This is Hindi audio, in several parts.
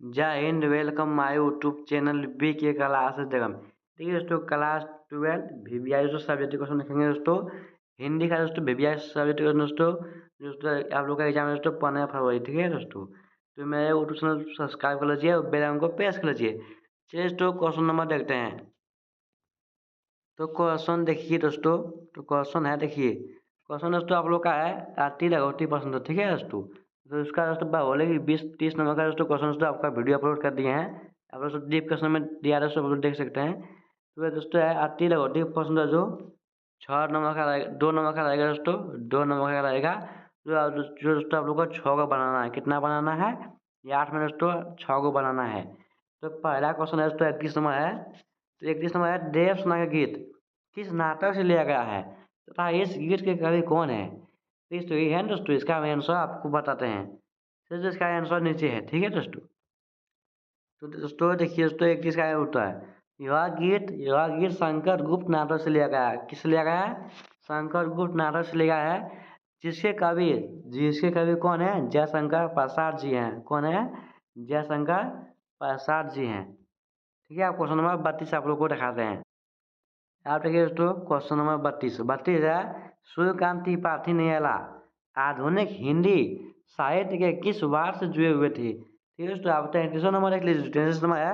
जय Hind, welcome my YouTube channel B K class जगम। देखिए दोस्तों, क्लास 12 वीवीआई सब्जेक्ट क्वेश्चन लिखेंगे दोस्तों। हिंदी का दोस्तों वीवीआई सब्जेक्ट दोस्तों दोस्तों आप लोग का एग्जाम है दोस्तों 15 फरवरी, ठीक है दोस्तों। तो मेरे यूट्यूब चैनल सब्सक्राइब कर लीजिए और बेल आइकन को प्रेस कर लीजिए। चलिए दोस्तों, क्वेश्चन नंबर देखते हैं। तो क्वेश्चन देखिए दोस्तों, तो क्वेश्चन है, देखिए क्वेश्चन दोस्तों आप लोग का है 30-40%, ठीक है दोस्तों। तो उसका दोस्तों बोले कि 20-30 नंबर का दोस्तों क्वेश्चन दोस्तों आपका वीडियो अपलोड कर दिए हैं। आप लोग डिस्क्रिप्शन में दिया है दोस्तों, आप लोग देख सकते हैं। तो ये दोस्तों है 30-40% जो 6 नंबर का रहेगा, 2 नंबर का रहेगा दोस्तों, 2 नंबर का रहेगा। जो दोस्तों आप लोग को 6 को बनाना है, कितना बनाना है? ये 8 में दोस्तों 6 को बनाना है। तो पहला क्वेश्चन है दोस्तों 31 नंबर है। तो 31 नंबर है, देव सुना का गीत किस नाटक से लिया गया है तथा इस गीत के कवि कौन है? तो इस तो ये है दोस्तों, इसका आंसर आपको बताते हैं। तो इसका आंसर नीचे है, ठीक है दोस्तों। तो दोस्तों देखिए दोस्तों, 31 का उत्तर है, यह गीत शंकर गुप्त नाटक से लिया गया है। किस लिया गया है? शंकर गुप्त नाटक से लिया गया है। जिसके कवि कौन है? जयशंकर प्रसाद जी हैं। कौन है? जयशंकर प्रसाद जी हैं। ठीक है, आप क्वेश्चन नंबर 32 आप लोग को दिखाते हैं। आप देखिए दोस्तों, क्वेश्चन नंबर 32 है, सूर्यकांत त्रिपाठी निराला आधुनिक हिंदी साहित्य के किस वार से जुड़े हुए थे? ठीक है दोस्तों, आप 33 नंबर देख लीजिए। 33 नंबर है,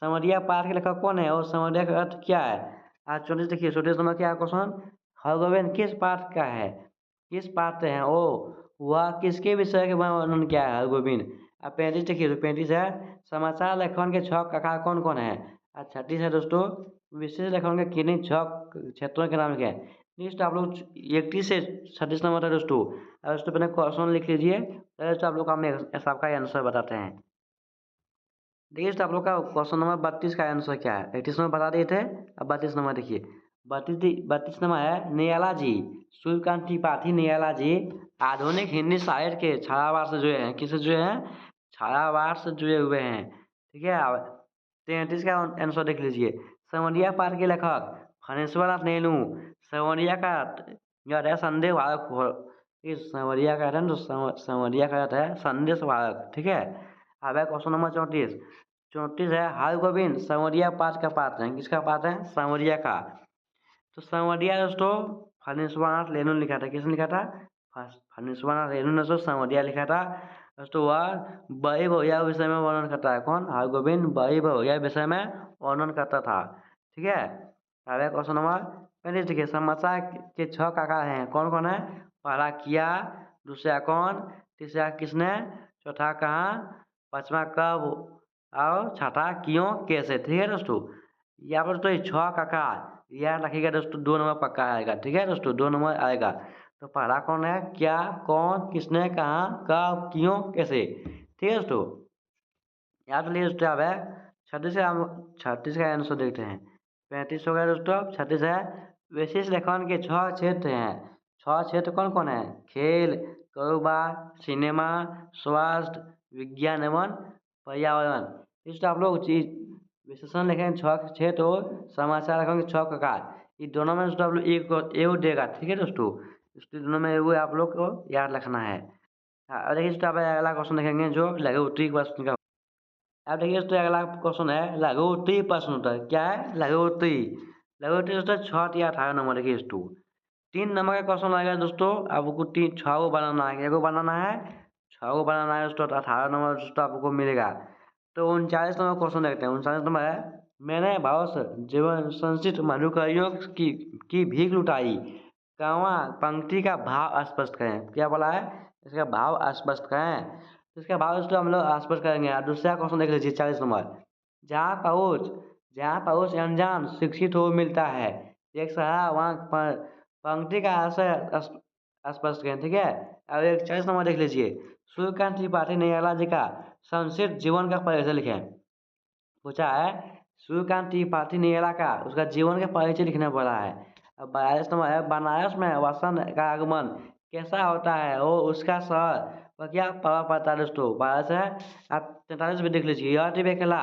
समरिया पाठ के लेखक कौन है और समरिया का अर्थ क्या है? आज 34 देखिए, 34 नंबर क्या क्वेश्चन, हरगोविंद किस पाठ का है? किस पाठ से है ओ? वह किसके विषय के वर्णन किया है हरगोविंद? अब 35 देखिए, तो 35 है, समाचार लेखन के 6 ककार कौन कौन है? 36 है दोस्तों, विशेष लेखन के किन्हीं 6 क्षेत्रों के नाम क्या है? नेक्स्ट आप लोग 31 से 36 नंबर है दोस्तों। अब दोस्तों पहले क्वेश्चन लिख लीजिए, पहले दोस्तों आप लोग का हम सबका आंसर बताते हैं। देखिए दोस्तों, आप लोग का क्वेश्चन नंबर 32 का आंसर क्या है? 31 नंबर बता दिए थे, अब 32 नंबर देखिए। 32 नंबर है, नियाला जी, सूर्यकांत त्रिपाठी नियाला जी आधुनिक हिंदी साहित्य के छायावार से जुड़े हैं। किससे जुड़े हैं? छायावार से जुड़े हुए हैं। ठीक है, अब 33 का आंसर देख लीजिए। संवरिया पाठ के लेखक फणेश्वर नाथ नेनू, संवरिया का यह है संदेश वाहक। इस संवरिया का है, तो संवरिया का है संदेश वाहक। ठीक है, अब है क्वेश्चन नंबर 34 है, हरगोविंद संवरिया पाठ का पाठ है। किसका पाठ है? संवरिया का। तो संवरिया दोस्तों फणेश्वर नाथ रेणु लिखा था। किसने लिखा था? फणेश्वर नाथ रेणु ने जो संवरिया लिखा था दोस्तों, वह बही बहुया विषय में वर्णन करता है। कौन? हरगोविंद बही बहुया विषय में वर्णन करता था। ठीक है, अब है क्वेश्चन नंबर 35 देखिए, समाचार के 6 काका हैं। कौन कौन है? पहला किया, दूसरा कौन, तीसरा किसने, चौथा कहाँ, पांचवा कब और छठा क्यों कैसे। ठीक है दोस्तों, यहाँ पर तो 6 काका याद रखिएगा दोस्तों, 2 नंबर पक्का आएगा। ठीक है दोस्तों, 2 नंबर आएगा। तो पहला कौन है, क्या, कौन, किसने, कहाँ, कब, क्यों, कैसे। ठीक है दोस्तों, याद लिए दोस्तों। अब है 36 से हम 36 का आंसर देखते हैं। 35 हो गया दोस्तों, 36 है, विशेष लेखन के 6 क्षेत्र हैं। 6 क्षेत्र कौन कौन है? खेल, कारोबार, सिनेमा, स्वास्थ्य, विज्ञान एवं पर्यावरण। दोस्तों आप लोग चीज विशेषण लिखेंगे 6 क्षेत्र और समाचार लिखेंगे 6 प्रकार। ये दोनों में दोस्तों आप लोग एक देगा। ठीक है दोस्तों, इस दोनों में वो आप लोग को याद रखना है। हाँ, और देखिए दोस्तों, अब अगला क्वेश्चन देखेंगे जो लघु उत्तरी क्वेश्चन का। अब देखिए दोस्तों, अगला क्वेश्चन है लघु उत्तरी प्रश्न उत्तर। क्या है? लघु उत्तरी। लघु उत्तरी दोस्तों 6 या 18 नंबर। देखिए दोस्तों, 3 नंबर का क्वेश्चन आएगा दोस्तों, आपको 6 को बनाना है। एगो बनाना है, 6 को बनाना है दोस्तों, 18 नंबर दोस्तों आपको मिलेगा। तो 39 नंबर क्वेश्चन देखते हैं। 39 नंबर है, मैंने भाव से जीवन संचित मधुकरियों की भीख लुटाई, कौवा पंक्ति का भाव स्पष्ट करें। क्या बोला है? इसका भाव स्पष्ट करें। तो इसका भाव दोस्तों हम लोग स्पष्ट करेंगे। और दूसरा क्वेश्चन देख लीजिए, 40 नंबर, जहाँ पहुँच अनजान शिक्षित हो मिलता है, एक सहारा वहाँ पंक्ति का आशय स्पष्ट करें। ठीक है, अब एक 40 नंबर देख लीजिए, सूर्यकांत त्रिपाठी निराला जी का संक्षिप्त जीवन का परिचय लिखें। पूछा है सूर्यकांत त्रिपाठी निराला का उसका जीवन का परिचय लिखना पड़ा है। अब 42 नंबर है, बनारस में वसंत का आगमन कैसा होता है वो उसका शहर वह क्या प्रभाव पड़ता है दोस्तों। 22 है, आप 43 भी देख लीजिए, यह दिवेकला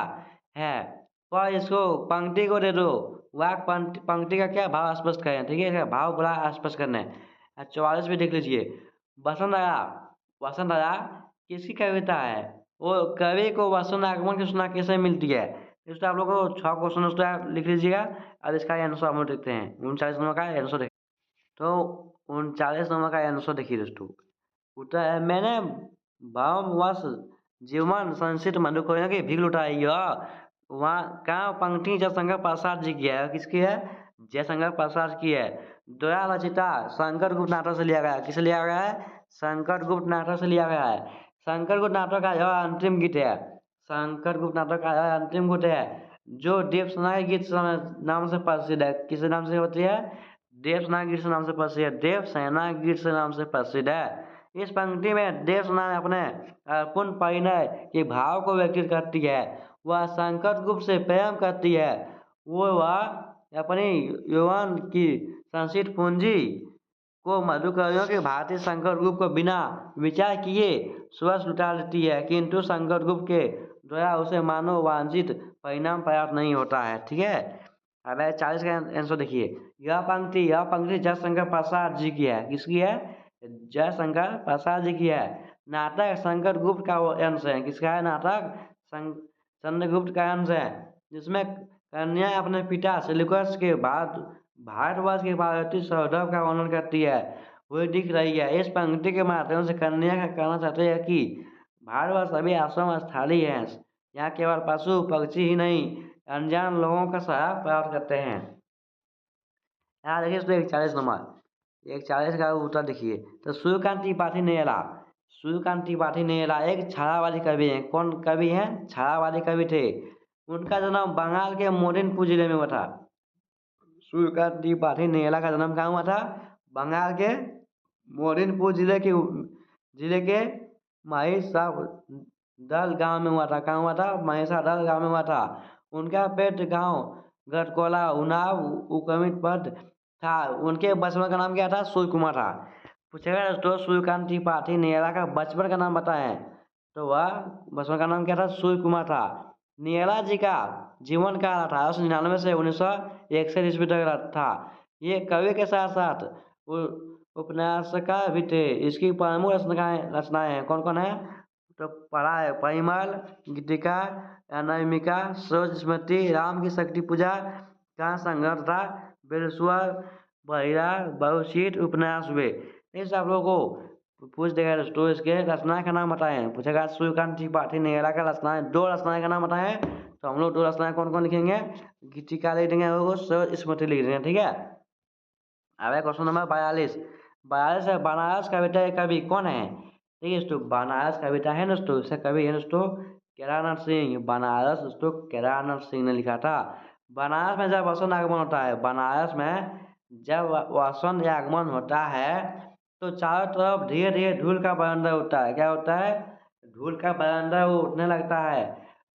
है पर इसको पंक्ति को दे दो, वाक पंक्ति का क्या भाव स्पष्ट करें। ठीक है, इसका भाव बड़ा स्पष्ट करना है। 44 भी देख लीजिए, वसंत आया, वसंत आया किसकी कविता है? वो कवि को वचन आगमन की सूचना कैसे मिलती है? दोस्तों आप लोग को 6 क्वेश्चन दोस्तों आप लिख लीजिएगा और इसका आंसर हम लोग देखते हैं। 39 नंबर का आंसर देखिए। तो 39 नंबर का आंसर देखिए दोस्तों। उत्तर है मैंने भाववश जीवन संचित मधुकरों की भीख लुटाई है। वहाँ का पंक्ति जयशंकर प्रसाद जी की है। किसकी है? जयशंकर प्रसाद की है। दया रचिता शंकर गुप्त नाटक से लिया गया है। किसे लिया गया है? शंकर गुप्त नाटक से लिया गया है। शंकर गुप्त नाटक का यह अंतिम गीत है। शंकर गुप्त नाटक का यह अंतिम गीत है जो देवसेना गीत नाम से प्रसिद्ध है। किस नाम से होती है? देवसेना गीत से नाम से प्रसिद्ध है। देवसेना गीत से नाम से प्रसिद्ध है। इस पंक्ति में देवसेना अपने अर्पण परिणय के भाव को व्यक्त करती है। वह शंकर गुप्त से प्रेम करती है। वह अपनी यौवन की संचित पूंजी को मधुकरों के भारतीय शंकर गुप्त को बिना विचार किए स्वयं लुटा लेती है, किंतु शंकर गुप्त के द्वारा उसे मानो वांछित परिणाम प्राप्त नहीं होता है। ठीक है। अब 40 का आंसर देखिए। यह पंक्ति जयशंकर प्रसाद जी की है। किसकी है? जयशंकर प्रसाद जी की है। नाटक शंकर गुप्त का अंश है। किसका है नाटक? चंद्रगुप्त का अंश है, जिसमें कन्या अपने पिता सेल्यूकस के बाद भारतवर्ष के भारतीय सौरभ का वर्णन करती है। वही दिख रही है। इस पंक्ति के माध्यम से कन्या का कहना चाहते हैं कि भारतवर्ष सभी आश्रम स्थली है। यहाँ केवल पशु पक्षी ही नहीं अनजान लोगों का सहारा प्राप्त करते हैं। यहाँ देखिए तो 41 नंबर 41 का उत्तर देखिए। तो सूर्यकांत त्रिपाठी नैयला। सूर्यकांत त्रिपाठी नैयला एक छायावादी कवि हैं। कौन कवि हैं? छायावादी कवि थे। उनका जन्म बंगाल के मोरिनपुर जिले में हुआ था। सूर्यकांत त्रिपाठी नैयला का जन्म कहाँ हुआ था? बंगाल के मोरिनपुर जिले के महिषादल गांव में हुआ था। कहाँ हुआ था? महिषादल गांव में हुआ था। उनका पेट गांव गढ़कोला उन्नाव उपक्रमित पद था। उनके बचपन का नाम क्या था? सूर्य कुमार था। पूछेगा दोस्तों सूर्यकांत त्रिपाठी नैयला का बचपन का नाम बताएं, तो वह बचपन का नाम क्या था? सूर्य कुमार था। नैयला जी का जीवन काल 1899 से 1961 ईस्वी तक था। ये कवि के साथ साथ उपन्यासकार भी थे। इसकी प्रमुख रचनाएं हैं। कौन कौन है? तो पढ़ा है परिमल, गीतिका, अनामिका, सरोज स्मृति, राम की शक्ति पूजा का संग्रह था, बेलसुआ, बहिरा, बहुशीट उपन्यास हुए। इस आप लोगों को पूछ देगा दोस्तों इसके रचना का नाम बताएं। पूछेगा सूर्यकांत त्रिपाठी नैयला का रचनाएं, 2 रचनाएं का नाम बताएं, तो हम लोग 2 रचनाएं कौन कौन लिखेंगे? गीतिका लिख देंगे और सरोज स्मृति लिख देंगे। ठीक है। अब क्वेश्चन नंबर 42 है बनारस कविता के कवि कौन है? ठीक है दोस्तों, बनारस कविता है दोस्तों, इसका कवि है दोस्तों केदारनाथ सिंह। बनारस दोस्तों केदारनाथ सिंह ने लिखा था। बनारस में जब वसंत आगमन होता है, बनारस में जब वसंत आगमन होता है तो चारों तरफ धीरे धीरे धूल का बरंदा उठता है। क्या होता है? धूल का बरंदा वो उठने लगता है,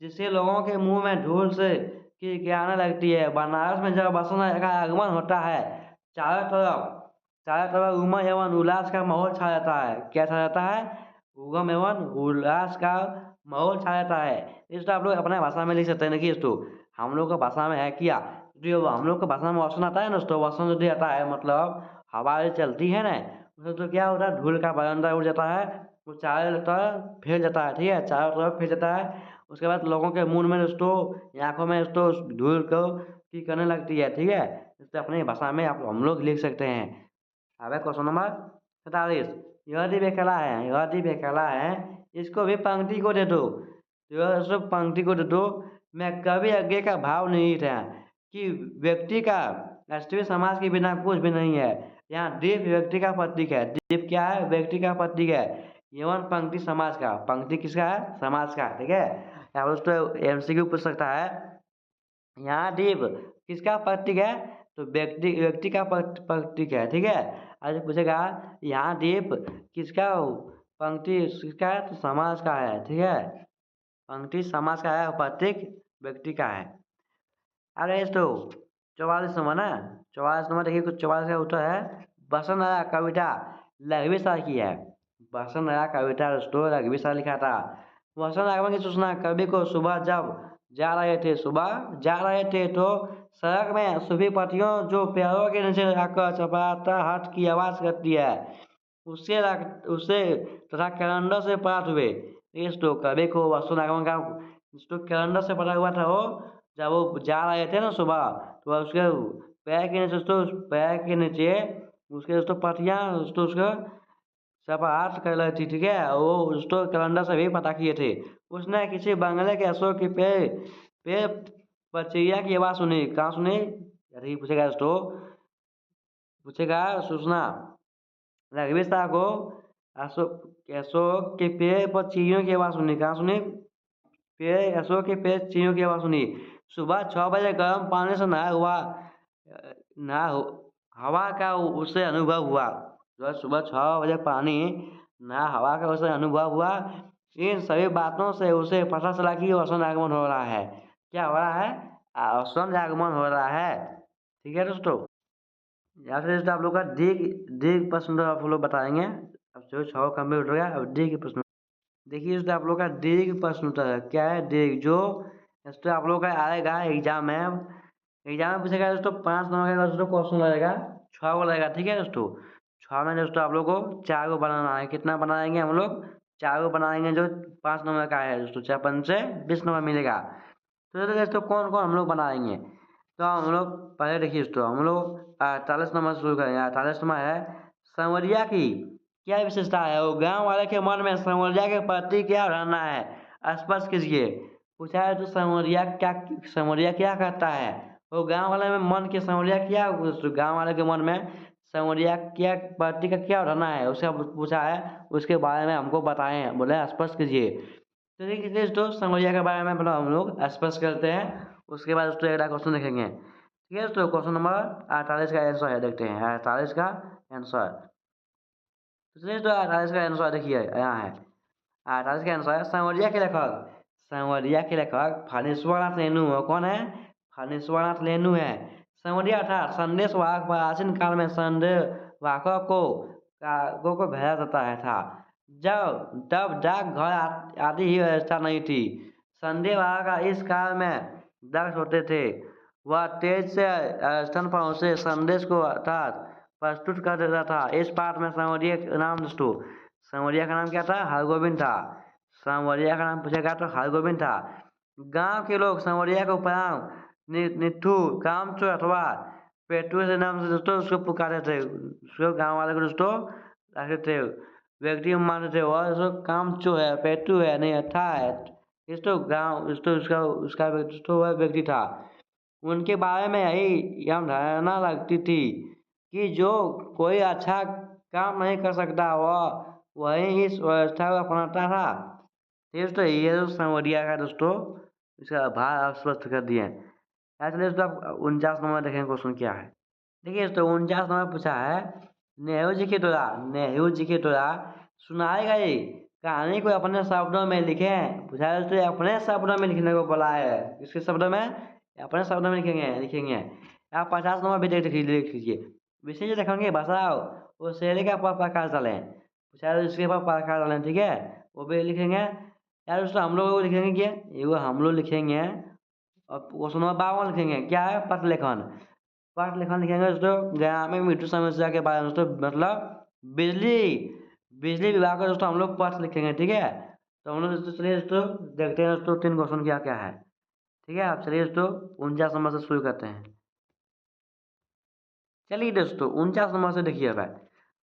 जिससे लोगों के मुंह में धूल से की आने लगती है। बनारस में जब वसंत का आगमन होता है चारों तरफ उमंग एवं उल्लास का माहौल छा जाता है। क्या छा जाता है? उमंग एवं उल्लास का माहौल छा जाता है। इसको आप लोग अपने भाषा में लिख सकते हैं। देखिए दोस्तों हम लोग का भाषा में है क्या, जो हम लोग का भाषा में वसंत आता है ना दोस्तों, वसंत जो आता है मतलब हवा चलती है ना, उसमें तो क्या होता है? धूल का बरंदा उड़ जाता है, वो चारों तरफ फैल जाता है। ठीक है, चारों तरफ फैल जाता है। उसके बाद लोगों के मुंह में दोस्तों आँखों में दोस्तों धूल को की करने लगती है। ठीक है, इससे अपनी भाषा में आप हम लोग लिख सकते हैं। अब क्वेश्चन नंबर 47 यदि बेकला है इसको भी पंक्ति को दे दो। यह सब पंक्ति को दे दो। मैं कभी आगे का भाव नहीं था कि व्यक्ति का राष्ट्रीय समाज के बिना कुछ भी नहीं है। यहाँ दीप व्यक्ति का प्रतीक है। दीप क्या है? व्यक्ति का प्रतीक है। एवं पंक्ति समाज का। पंक्ति किसका है? समाज का। ठीक है, यहाँ दोस्तों एमसीक्यू पूछ सकता है। यहाँ दीप किसका प्रतीक है? तो व्यक्ति का प्रतीक है। ठीक है, आज पूछेगा यहाँ दीप किसका पंक्ति किसका है? तो समाज का है। ठीक है, पंक्ति समाज का है, प्रतीक व्यक्ति का है। अरे तो 44 नंबर ना, 44 नंबर देखिए कुछ 44 का उत्तर है वसुंधरा कविता लघवी शाह की है। वसुंधरा कविता दोस्तों लघवी शाह लिखा था। वसंत आगमन की सूचना कवि को सुबह जा रहे थे तो सड़क में सूफी पत्तियों जो पेड़ों के नीचे आकर चपाहट की आवाज करती है उससे तथा कैलेंडर से प्राप्त हुए। दोस्तों कभी को वस्तु आगमन का दोस्तों कैलेंडर से पता हुआ था वो, जब वो जा रहे थे ना सुबह, तो उसके पैर के नीचे दोस्तों, पैर के नीचे उसके दोस्तों पटियाँ दोस्तों उसका सपाट कर रही थी, ठीक है। वो दोस्तों कैलेंडर से भी पता किए थे। उसने किसी बंगले के अशोक के पेड़ पेड़ पर चिड़िया की आवाज़ सुनी। कहाँ सुनी? यदि पूछेगा दोस्तों, पूछेगा सूचना रघुवीर शाह को अशोक अशोक के पेड़ पर चिड़ियों की आवाज़ सुनी। कहाँ सुनी? पेड़ अशोक के पेड़ चिड़ियों की आवाज़ सुनी। सुबह 6 बजे गर्म पानी से नहाया हुआ नहा हवा का उसे अनुभव हुआ। जो है सुबह 6 बजे पानी नहा हवा का उसे अनुभव हुआ। इन सभी बातों से उसे पता चला कि वसंत आगमन हो रहा है। क्या हो रहा है? वसंत आगमन हो रहा है। ठीक है दोस्तों। या फिर दोस्तों आप लोग का डी डी प्रश्न आप लोग बताएंगे। अब जो 6 कंप्लीट हो गया, अब डी के प्रश्न देखिए दोस्तों, आप लोग का डी प्रश्न उत्तर है। क्या है? डी जो दोस्तों आप लोग का आएगा एग्जाम में, एग्जाम में पूछेगा दोस्तों 5 नंबर का दोस्तों क्वेश्चन लगेगा, 6 लगेगा, ठीक है दोस्तों। 6 में दोस्तों आप लोग को 4 बनाना है। कितना बनाएंगे हम लोग? 4 बनाएंगे जो 5 नंबर का है दोस्तों, 4 से 20 नंबर मिलेगा। तो दोस्तों कौन कौन हम लोग बनाएंगे? तो हम लोग पहले देखिए दोस्तों, हम लोग 48 नंबर से शुरू करेंगे। 48 नंबर है संवरिया की क्या विशेषता है? वो गांव वाले के मन में संवरिया के प्रति क्या धारणा है? स्पष्ट कीजिए। पूछा है तो संवरिया क्या कहता है? वो गांव वाले में मन के संवरिया क्या, गांव वाले के मन में संवरिया क्या प्रति का क्या धारणा है, उसे पूछा है। उसके बारे में हमको बताएं, बोले स्पष्ट कीजिए। तो देखिए दोस्तों, संवरिया के बारे में मतलब हम लोग स्पष्ट करते हैं। उसके बाद दोस्तों अगला क्वेश्चन देखेंगे। ठीक है दोस्तों, क्वेश्चन नंबर 48 का आंसर है, देखते हैं 48 का आंसर। तो चलिए दोस्तों 48 का आंसर देखिए यहाँ है। 48 का आंसर है संवरिया के लेखक फणीश्वरनाथ रेणु है। कौन है? फणीश्वरनाथ रेणु है। संवरिया अर्थात संदेश वाहक, प्राचीन काल में संदेश वाहकों को कागों को भेजा जाता है था। जब तब डाकघर आदि ही व्यवस्था नहीं थी। संदेश वाहक इस काल में दक्ष होते थे। वह तेज से स्थान पर उसे संदेश को अर्थात प्रस्तुत कर देता था। इस पाठ में संवरिया का नाम दोस्तों, संवरिया का नाम क्या था? हरगोविंद था। संवरिया का नाम पूछेगा तो हरगोविंद था। गांव के लोग संवरिया को उपनाम निथु, कामचोर अथवा पेटू के नाम से दोस्तों उसको पुकारे थे। उसको गांव वाले को दोस्तों रखते थे, व्यक्ति मानते थे। और दोस्तों कामचोर है, पेटू है, नहीं अच्छा है दोस्तों, गांव दोस्तों उसका उसका दोस्तों वह व्यक्ति था। उनके बारे में यही यह धारणा लगती थी कि जो कोई अच्छा काम नहीं कर सकता वह वही इस व्यवस्था को अपनाता था। दोस्तों ये जो संवरिया का दोस्तों इसका भार आप स्पष्ट कर दिए। चलिए दोस्तों आप 49 नंबर देखेंगे क्वेश्चन क्या है। देखिए दोस्तों 49 नंबर पूछा है नेहरू जी के द्वारा सुनाई गई कहानी को अपने शब्दों में लिखें। पूछा है दोस्तों अपने शब्दों में लिखने को बोला है। किसके शब्दों में? अपने शब्दों में लिखेंगे। आप 50 नंबर भी देख लीजिए। विशेष देखेंगे बसाओ वो शेर का प्रकाश डालें। पूछा है इसके पर प्रकाश डालें, ठीक है, वो भी लिखेंगे। यार दोस्तों हम लोग लिखेंगे क्या? ये हम लोग लिखेंगे। और क्वेश्चन नंबर 52 लिखेंगे क्या है? पथ लेखन। पथ लेखन लिखेंगे दोस्तों ग्रामीण विद्युत समस्या के बारे में दोस्तों, मतलब बिजली बिजली विभाग का दोस्तों हम लोग पथ लिखेंगे, ठीक है। तो हम लोग दोस्तों चलिए दोस्तों देखते हैं दोस्तों 3 क्वेश्चन क्या क्या है। ठीक है, आप चलिए दोस्तों 49 नंबर से शुरू करते हैं। चलिए दोस्तों 49 नंबर से देखिए भाई।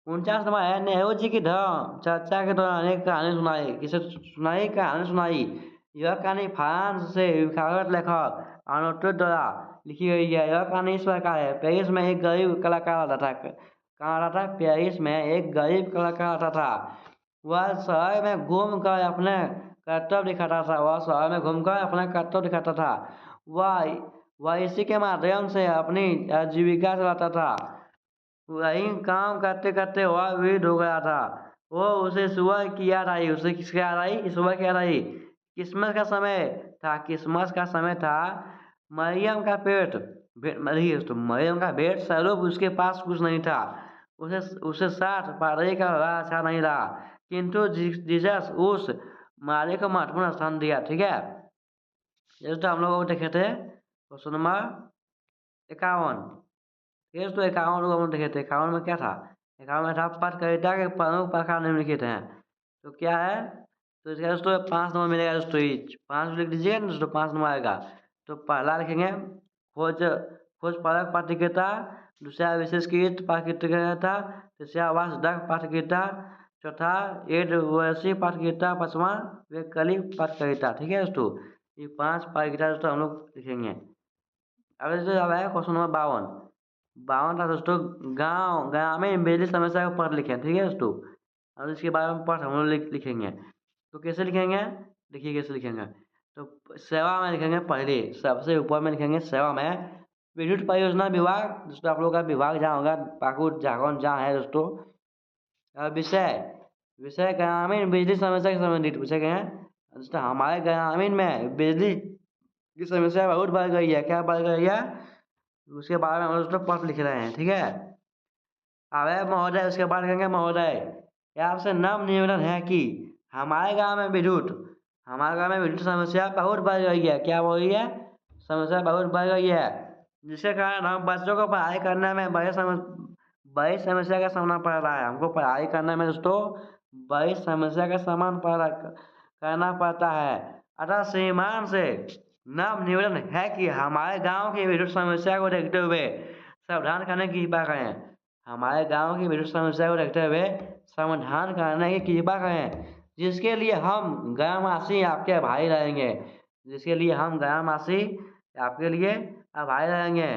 49 नंबर है नेहरू जी की धर्म चर्चा के दौरान एक कहानी सुनाई। किसे सुनाई? कहानी सुनाई। यह कहानी फ्रांस से विख्यात लेखक आर्नोल्ड द्वारा लिखी गई है। यह कहानी इस प्रकार है। पेरिस में एक गरीब कलाकार आता था। कहाँ आता था? पेरिस में एक गरीब कलाकार आता था। वह शहर में घूमकर अपने कर्तव्य दिखाता था। वह वह इसी के माध्यम से अपनी आजीविका चलाता था। वही काम करते करते वह वृद्ध हो गया था। वो उसे सुबह की याद आई। उसे किसकी याद आई? सुबह की याद आई। क्रिसमस का समय था। मरियम का पेट मरियम का पेट स्वरूप उसके पास कुछ नहीं था। उसे उसे साथ पादरी का विवाह अच्छा नहीं रहा। किंतु जीसस उस मारे को महत्वपूर्ण स्थान दिया। ठीक है, जैसे तो हम लोग को देखे थे क्वेश्चन नंबर 51। ये तो 51 लोग हम देखे थे। 51 में क्या था? 51 में था पत्रकारिता के प्रमुख प्रकार निम्नलिखित हैं। तो क्या है? तो इसका दोस्तों 5 नंबर मिलेगा दोस्तों। 5 लिख दीजिएगा ना दोस्तों, 5 नंबर आएगा। तो पहला लिखेंगे खोज खोज परक पाठ्यकृता, दूसरा विशेषकृत पाठ्यकृता, तीसरा वासडक पाठ्यकृता, चौथा एड वैसी पाठ्यकृता, पाँचवा वैकल्पिक पाठ्यकृता। ठीक है दोस्तों, ये 5 पाठ्यकृता दोस्तों हम लोग लिखेंगे। अब दोस्तों अब है क्वेश्चन नंबर 52। 52 था दोस्तों, गाँव ग्रामीण बिजली समस्या को पढ़ लिखें। ठीक है दोस्तों, अब इसके बारे में पढ़ हम लोग लिखेंगे। तो कैसे लिखेंगे, देखिए कैसे लिखेंगे। तो सेवा में लिखेंगे, पहले सबसे ऊपर में लिखेंगे सेवा में विद्युत परियोजना विभाग। दोस्तों आप लोग का विभाग जहाँ होगा, पाकुड़ झारखंड जहाँ है दोस्तों। विषय विषय ग्रामीण बिजली समस्या से संबंधित पूछे गए हैं दोस्तों। हमारे ग्रामीण में बिजली की समस्या बहुत बढ़ गई है। क्या बढ़ गई है, उसके बारे में हम दोस्तों पढ़ लिख रहे हैं। ठीक है, अब है महोदय, उसके बाद कहेंगे महोदय, यह आपसे नम्र निवेदन है कि हमारे गांव में विद्युत समस्या बहुत बढ़ गई है। क्या हो रही है, समस्या बहुत बढ़ गई है, जिसके कारण हम बच्चों को पढ़ाई करने में बड़ी समस्या का सामना पड़ रहा है। हमको पढ़ाई करने में दोस्तों बड़ी समस्या का करना पड़ता है। अतः श्रीमान से नम्र निवेदन है कि हमारे गाँव की विद्युत समस्या को देखते हुए सावधान करने की कृपा करें। हमारे गांव की विद्युत समस्या को देखते हुए समाधान करने की कृपा करें, जिसके लिए हम ग्रामवासी आपके आभारी रहेंगे। जिसके लिए हम ग्रामवासी आपके लिए आभारी रहेंगे।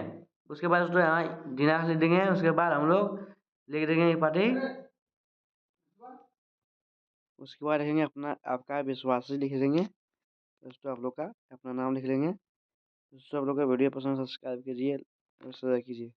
उसके बाद दोस्तों यहाँ दिनांक लिख देंगे। उसके बाद हम लोग लिख देंगे पार्टी। उसके बाद लिखेंगे अपना आपका विश्वासी लिख देंगे दोस्तों। आप लोग का अपना नाम लिख लेंगे दोस्तों। आप लोग का वीडियो पसंद सब्सक्राइब कीजिए और शेयर कीजिए।